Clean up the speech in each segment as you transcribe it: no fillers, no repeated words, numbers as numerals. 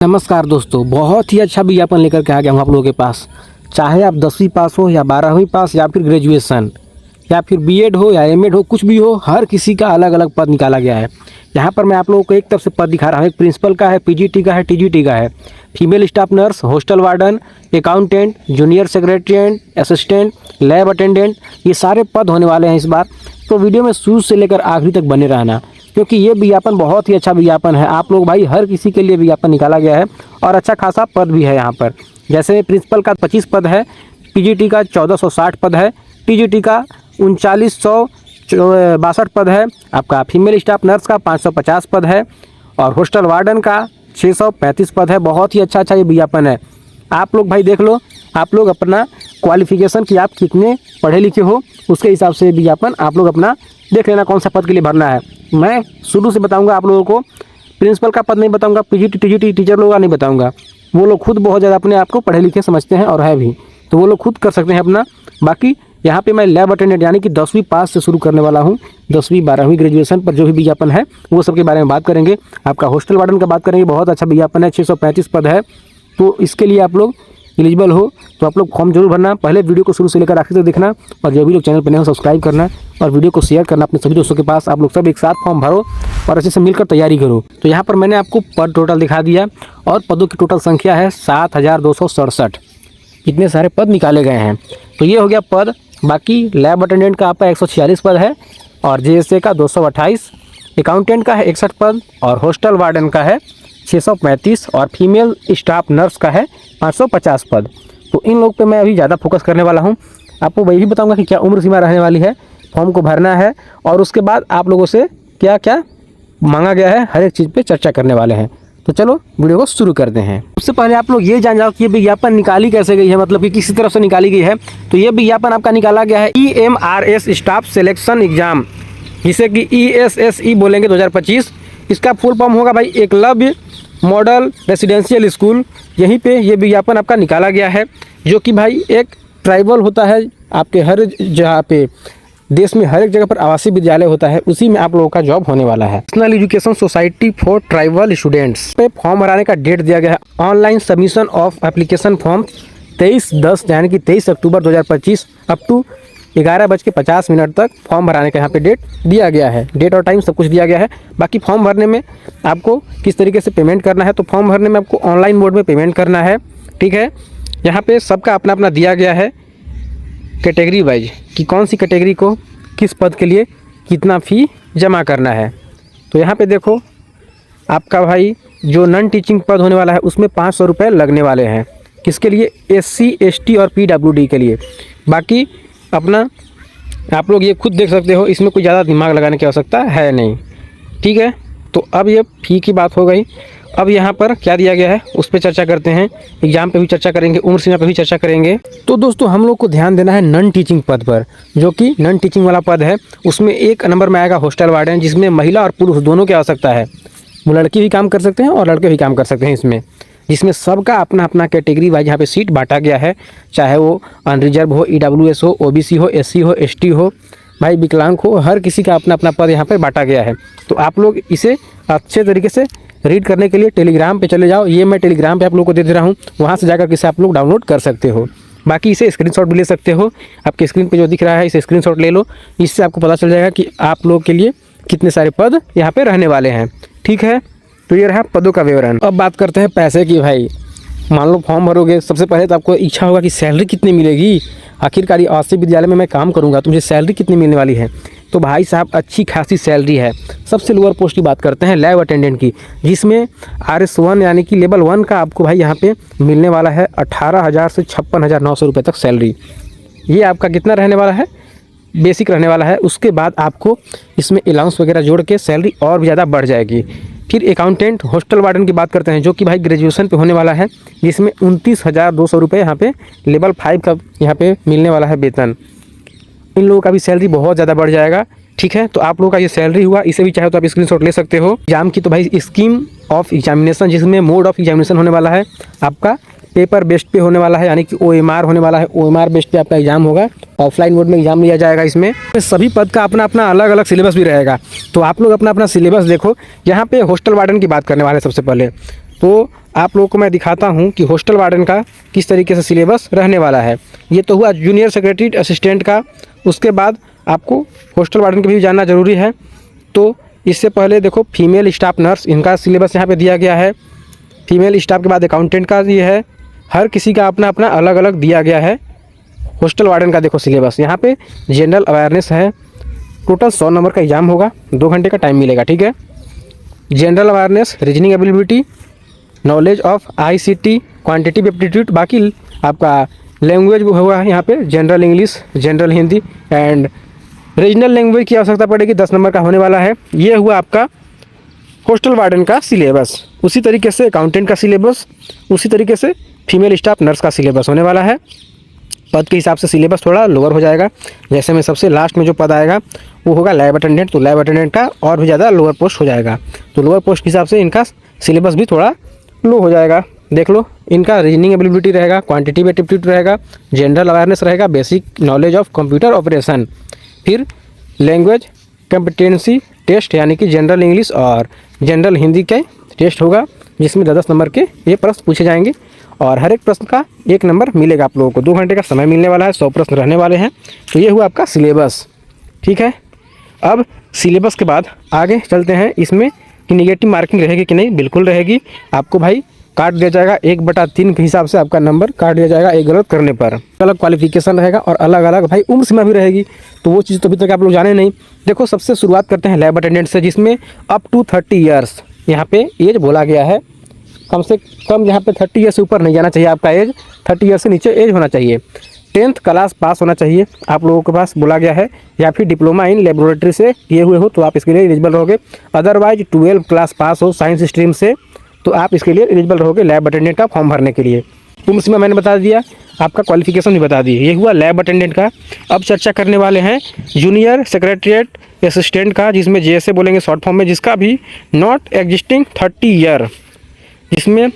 नमस्कार दोस्तों, बहुत ही अच्छा विज्ञापन लेकर के आ गया हूँ आप लोगों के पास। चाहे आप 10वीं पास हो या 12वीं पास या फिर ग्रेजुएशन या फिर बीएड हो या एमएड हो, कुछ भी हो, हर किसी का अलग अलग पद निकाला गया है। यहाँ पर मैं आप लोगों को एक तरफ से पद दिखा रहा हूँ। एक प्रिंसिपल का है, पीजीटी का है, टीजीटी का है, female staff nurse, hostel warden, accountant, junior secretariat, assistant, lab attendant, ये सारे पद होने वाले हैं इस बार। तो वीडियो में शुरू से लेकर आखिरी तक बने रहना, क्योंकि ये विज्ञापन बहुत ही अच्छा विज्ञापन है। आप लोग भाई, हर किसी के लिए विज्ञापन निकाला गया है और अच्छा खासा पद भी है यहाँ पर। जैसे प्रिंसिपल का 25 पद है, पीजीटी का 1460 पद है, टीजीटी का 3962 पद है, आपका फीमेल स्टाफ नर्स का 550 पद है और हॉस्टल वार्डन का 635 पद है। बहुत ही अच्छा ये विज्ञापन है। आप लोग भाई देख लो, आप लोग अपना क्वालिफिकेशन कि आप कितने पढ़े लिखे हो, उसके हिसाब से विज्ञापन आप लोग अपना देख लेना कौन सा पद के लिए भरना है। मैं शुरू से बताऊंगा आप लोगों को, प्रिंसिपल का पद नहीं बताऊंगा, पीजीटी टीजीटी टीचर लोगों का नहीं बताऊंगा। वो लोग खुद बहुत ज़्यादा अपने आप को पढ़े लिखे समझते हैं और है भी, तो वो लोग खुद कर सकते हैं अपना। बाकी यहाँ पे मैं लैब अटेंडेंट यानी कि 10वीं पास से शुरू करने वाला हूँ। 10वीं 12वीं ग्रेजुएशन पर जो भी विज्ञापन है वो सब के बारे में बात करेंगे। आपका हॉस्टल वार्डन का बात करेंगे, बहुत अच्छा विज्ञापन है, 635 पद है। तो इसके लिए आप लोग एलिजिबल हो तो आप लोग फॉर्म जरूर भरना। पहले वीडियो को शुरू से लेकर आखिर तक देखना और जो भी लोग चैनल पर नए हो सब्सक्राइब करना और वीडियो को शेयर करना अपने सभी दोस्तों के पास। आप लोग सब एक साथ फॉर्म भरो और अच्छे से मिलकर तैयारी करो। तो यहाँ पर मैंने आपको पद टोटल दिखा दिया और पदों की टोटल संख्या है 7267। इतने सारे पद निकाले गए हैं। तो ये हो गया पद। बाकी लैब अटेंडेंट का आपका 146 पद है और जेएसए का 228, अकाउंटेंट का है 61 पद और हॉस्टल वार्डन का है 635 और फीमेल स्टाफ नर्स का है 550 पद। तो इन लोग पे मैं अभी ज़्यादा फोकस करने वाला हूँ। आपको वही भी बताऊंगा कि क्या उम्र सीमा रहने वाली है, फॉर्म को भरना है और उसके बाद आप लोगों से क्या क्या मांगा गया है, हर एक चीज़ पे चर्चा करने वाले हैं। तो चलो वीडियो को शुरू करते हैं। सबसे पहले आप लोग ये जान जाओ कि ये विज्ञापन निकाली कैसे गई है, मतलब कि किसी तरफ से निकाली गई है। तो ये विज्ञापन आपका निकाला गया है EMRS स्टाफ सिलेक्शन एग्जाम, जिसे कि ESSE बोलेंगे 2025। इसका फुल फॉर्म होगा भाई एकलव्य मॉडल रेसिडेंशियल स्कूल। यहीं पे ये विज्ञापन आपका निकाला गया है, जो कि भाई एक ट्राइबल होता है आपके हर जगह पे, देश में हर एक जगह पर आवासीय विद्यालय होता है, उसी में आप लोगों का जॉब होने वाला है। National education society for tribal students पे फॉर्म भराने का डेट दिया गया है। Online submission of application form 23/10 यानी कि 23 अक्टूबर 2025 अप टू 11:50 तक फॉर्म भराने का यहाँ पे डेट दिया गया है। डेट और टाइम सब कुछ दिया गया है। बाकी फॉर्म भरने में आपको किस तरीके से पेमेंट करना है, तो फॉर्म भरने में आपको ऑनलाइन मोड में पेमेंट करना है। ठीक है, यहाँ पे सबका अपना अपना दिया गया है कैटेगरी वाइज कि कौन सी कैटेगरी को किस पद के लिए कितना फ़ी जमा करना है। तो यहाँ पे देखो, आपका भाई जो नॉन टीचिंग पद होने वाला है उसमें 500 रुपये लगने वाले हैं। किसके लिए? SC ST और PWD के लिए। बाकी अपना आप लोग ये खुद देख सकते हो, इसमें कोई ज़्यादा दिमाग लगाने की आवश्यकता है नहीं। ठीक है, तो अब ये फ़ी की बात हो गई। अब यहाँ पर क्या दिया गया है उस पर चर्चा करते हैं। एग्जाम पे भी चर्चा करेंगे, उम्र सीमा पे भी चर्चा करेंगे। तो दोस्तों हम लोग को ध्यान देना है नॉन टीचिंग पद पर, जो कि नॉन टीचिंग वाला पद है। उसमें एक नंबर में आएगा हॉस्टल वार्डन, जिसमें महिला और पुरुष दोनों की आवश्यकता है। वो लड़की भी काम कर सकते हैं और लड़के भी काम कर सकते हैं इसमें, जिसमें सबका अपना अपना कैटेगरी वाइज यहाँ पे सीट बांटा गया है। चाहे वो अनरिजर्व हो, EWS हो, OBC हो, SC हो, ST हो, भाई विकलांग हो, हर किसी का अपना अपना पद यहाँ पे बांटा गया है। तो आप लोग इसे अच्छे तरीके से रीड करने के लिए टेलीग्राम पे चले जाओ। ये मैं टेलीग्राम पे आप लोगों को दे रहा हूँ, वहाँ से जाकर इसे आप लोग डाउनलोड कर सकते हो। बाकी इसे स्क्रीनशॉट भी ले सकते हो। आपके स्क्रीन पे जो दिख रहा है इसे स्क्रीनशॉट ले लो, इससे आपको पता चल जाएगा कि आप लोग के लिए कितने सारे पद यहाँ पे रहने वाले हैं। ठीक है, तो ये रहा पदों का विवरण। अब बात करते हैं पैसे की। भाई मान लो फॉर्म भरोगे, सबसे पहले तो आपको इच्छा होगा कि सैलरी कितनी मिलेगी। आखिरकार आवासीय विद्यालय में मैं काम करूंगा तो मुझे सैलरी कितनी मिलने वाली है। तो भाई साहब अच्छी खासी सैलरी है। सबसे लोअर पोस्ट की बात करते हैं लैब अटेंडेंट की, जिसमें RS1 यानी कि लेवल 1 का आपको भाई यहाँ पे मिलने वाला है 18,000 से 56,900 रुपये तक सैलरी। ये आपका कितना रहने वाला है? बेसिक रहने वाला है। उसके बाद आपको इसमें अलाउंस वगैरह जोड़ के सैलरी और भी ज़्यादा बढ़ जाएगी। फिर अकाउंटेंट हॉस्टल वार्डन की बात करते हैं, जो कि भाई ग्रेजुएशन पे होने वाला है, जिसमें 29,200 रुपये यहाँ पे लेवल 5 का यहाँ पे मिलने वाला है वेतन। इन लोगों का भी सैलरी बहुत ज़्यादा बढ़ जाएगा। ठीक है, तो आप लोगों का ये सैलरी हुआ, इसे भी चाहे तो आप स्क्रीनशॉट ले सकते हो। एग्जाम की तो भाई स्कीम ऑफ एग्जामिनेशन, जिसमें मोड ऑफ एग्जामिनेशन होने वाला है आपका पेपर बेस्ड पे होने वाला है, यानी कि OMR होने वाला है। OMR बेस्ड पे आपका एग्जाम होगा, ऑफलाइन मोड में एग्जाम लिया जाएगा। इसमें सभी पद का अपना अपना अलग अलग सिलेबस भी रहेगा, तो आप लोग अपना अपना सिलेबस देखो। यहाँ पे हॉस्टल वार्डन की बात करने वाले हैं सबसे पहले। तो आप लोगों को मैं दिखाता हूँ कि हॉस्टल वार्डन का किस तरीके से सिलेबस रहने वाला है। ये तो हुआ जूनियर सेक्रेटरी असिस्टेंट का। उसके बाद आपको हॉस्टल वार्डन का भी जानना ज़रूरी है। तो इससे पहले देखो फीमेल स्टाफ नर्स, इनका सिलेबस यहाँ पे दिया गया है। फीमेल स्टाफ के बाद अकाउंटेंट का ये है। हर किसी का अपना अपना अलग अलग दिया गया है। हॉस्टल वार्डन का देखो सिलेबस, यहाँ पे जनरल अवेयरनेस है। टोटल 100 नंबर का एग्जाम होगा, 2 घंटे का टाइम मिलेगा, ठीक है। General awareness, reasoning ability, knowledge of ICT, quantity aptitude, बाकी आपका लैंग्वेज होगा यहाँ पे general English, general Hindi and regional language की आवश्यकता पड़ेगी, 10 नंबर का होने वाला है। ये हुआ आपका हॉस्टल वार्डन का सिलेबस। उसी तरीके से अकाउंटेंट का सिलेबस, उसी तरीके से फीमेल स्टाफ नर्स का सिलेबस होने वाला है। पद के हिसाब से सिलेबस थोड़ा लोअर हो जाएगा। जैसे में सबसे लास्ट में जो पद आएगा वो होगा लैब अटेंडेंट, तो लैब अटेंडेंट का और भी ज़्यादा लोअर पोस्ट हो जाएगा। तो लोअर पोस्ट के हिसाब से इनका सिलेबस भी थोड़ा लो हो जाएगा। देख लो, इनका रीजनिंग एबिलिटी रहेगा, क्वांटिटी एप्टीट्यूड रहेगा, जनरल अवेयरनेस रहेगा, basic knowledge of computer operation, फिर लैंग्वेज कॉम्पिटेंसी टेस्ट यानी कि जनरल इंग्लिश और जनरल हिंदी के टेस्ट होगा, जिसमें 10 नंबर के ये प्रश्न पूछे जाएंगे और हर एक प्रश्न का 1 नंबर मिलेगा आप लोगों को। 2 घंटे का समय मिलने वाला है, 100 प्रश्न रहने वाले हैं। तो ये हुआ आपका सिलेबस, ठीक है। अब सिलेबस के बाद आगे चलते हैं इसमें कि निगेटिव मार्किंग रहेगी कि नहीं। बिल्कुल रहेगी। आपको भाई काट दिया जाएगा 1/3 के हिसाब से, आपका नंबर काट दिया जाएगा एक गलत करने पर। अलग क्वालिफिकेशन रहेगा और अलग अलग भाई उम्र सीमा भी रहेगी। तो वो चीज़ तो अभी तक आप लोग जाने नहीं। देखो, सबसे शुरुआत करते हैं लैब अटेंडेंट से, जिसमें अप टू 30 ईयर्स यहाँ पे एज बोला गया है। कम से कम यहाँ पे 30 ईयर से ऊपर नहीं जाना चाहिए आपका एज, 30 ईयर से नीचे एज होना चाहिए। 10th क्लास पास होना चाहिए आप लोगों के पास बोला गया है, या फिर डिप्लोमा इन लेबोरेटरी से किए हुए हो तो आप इसके लिए एलिजिबल रहोगे। अदरवाइज 12th क्लास पास हो साइंस स्ट्रीम से तो आप इसके लिए एलिजिबल रहोगे लैब अटेंडेंट का फॉर्म भरने के लिए। उम्र सीमा मैंने बता दिया, आपका क्वालिफिकेशन भी बता दी। ये हुआ लैब अटेंडेंट का। अब चर्चा करने वाले हैं जूनियर सेक्रेटरीट असिस्टेंट का, जिसमें JSA बोलेंगे शॉर्ट फॉर्म में, जिसका भी नॉट एग्जिस्टिंग 30 ईयर, जिसमें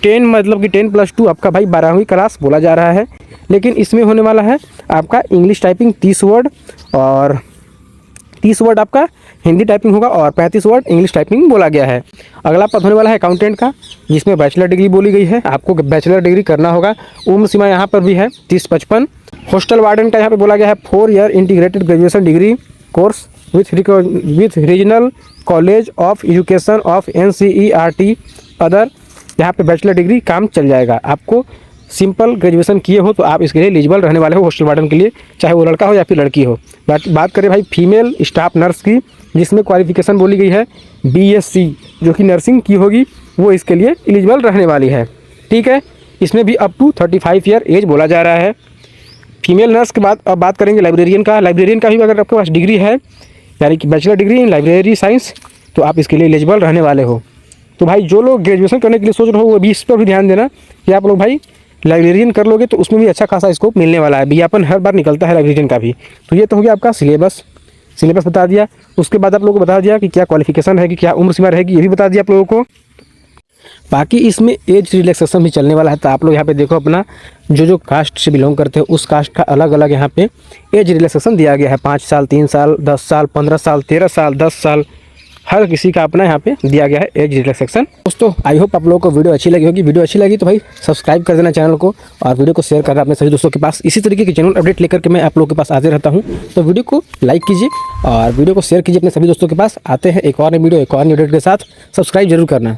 10 मतलब कि 10+2 आपका भाई 12वीं क्लास बोला जा रहा है। लेकिन इसमें होने वाला है आपका इंग्लिश टाइपिंग 30 वर्ड और 30 वर्ड आपका हिंदी टाइपिंग होगा और 35 वर्ड इंग्लिश टाइपिंग बोला गया है। अगला पद होने वाला है अकाउंटेंट का, जिसमें बैचलर डिग्री बोली गई है। आपको बैचलर डिग्री करना होगा। उम्र सीमा यहाँ पर भी है 30-55। हॉस्टल वार्डन का यहाँ पे बोला गया है 4 year integrated graduation degree course with regional college of education of NCERT other. यहाँ पे बैचलर डिग्री काम चल जाएगा। आपको सिंपल ग्रेजुएशन किए हो तो आप इसके लिए एलिजिबल रहने वाले हो हॉस्टल वार्डन के लिए, चाहे वो लड़का हो या फिर लड़की हो। बात करें भाई फीमेल स्टाफ नर्स की, जिसमें क्वालिफिकेशन बोली गई है BSc, जो कि नर्सिंग की होगी, वो इसके लिए एलिजिबल रहने वाली है, ठीक है। इसमें भी अप टू 35 ईयर एज बोला जा रहा है। फीमेल नर्स के बाद अब बात करेंगे लाइब्रेरियन का। लाइब्रेरियन का भी अगर आपके पास डिग्री है, यानी कि bachelor degree in library science, तो आप इसके लिए एलिजिबल रहने वाले हो। तो भाई जो लोग ग्रेजुएशन करने के लिए सोच रहे हो वो भी इस पर भी ध्यान देना कि आप लोग भाई लाइब्रेरियन कर लोगे तो उसमें भी अच्छा खासा स्कोप मिलने वाला है। विज्ञापन हर बार निकलता है लाइब्रेरियन का भी। तो ये तो हो गया आपका सिलेबस बता दिया। उसके बाद आप लोगों को बता दिया कि क्या क्वालिफिकेशन है, कि क्या उम्र सीमा रहेगी, ये भी बता दिया आप लोगों को। बाकी इसमें एज रिलैक्सेशन भी चलने वाला है। तो आप लोग यहाँ पे देखो, अपना जो कास्ट से बिलोंग करते हैं उस कास्ट का अलग अलग यहाँ पे एज रिलैक्सेशन दिया गया है। 5 साल, 3 साल, 10 साल, 15 साल, 13 साल, 10 साल, हर किसी का अपना यहाँ पे दिया गया है एज रिलैक्सेशन। दोस्तों आई होप आप लोगों को वीडियो अच्छी लगी होगी। वीडियो अच्छी लगी तो भाई सब्सक्राइब कर देना चैनल को और वीडियो को शेयर करना अपने सभी दोस्तों के पास। इसी तरीके की जेन्युइन अपडेट लेकर के मैं आप लोगों के पास आते रहता हूँ। तो वीडियो को लाइक कीजिए और वीडियो को शेयर कीजिए अपने सभी दोस्तों के पास। आते हैं एक और नई वीडियो, एक और नई अपडेट के साथ। सब्सक्राइब जरूर करना।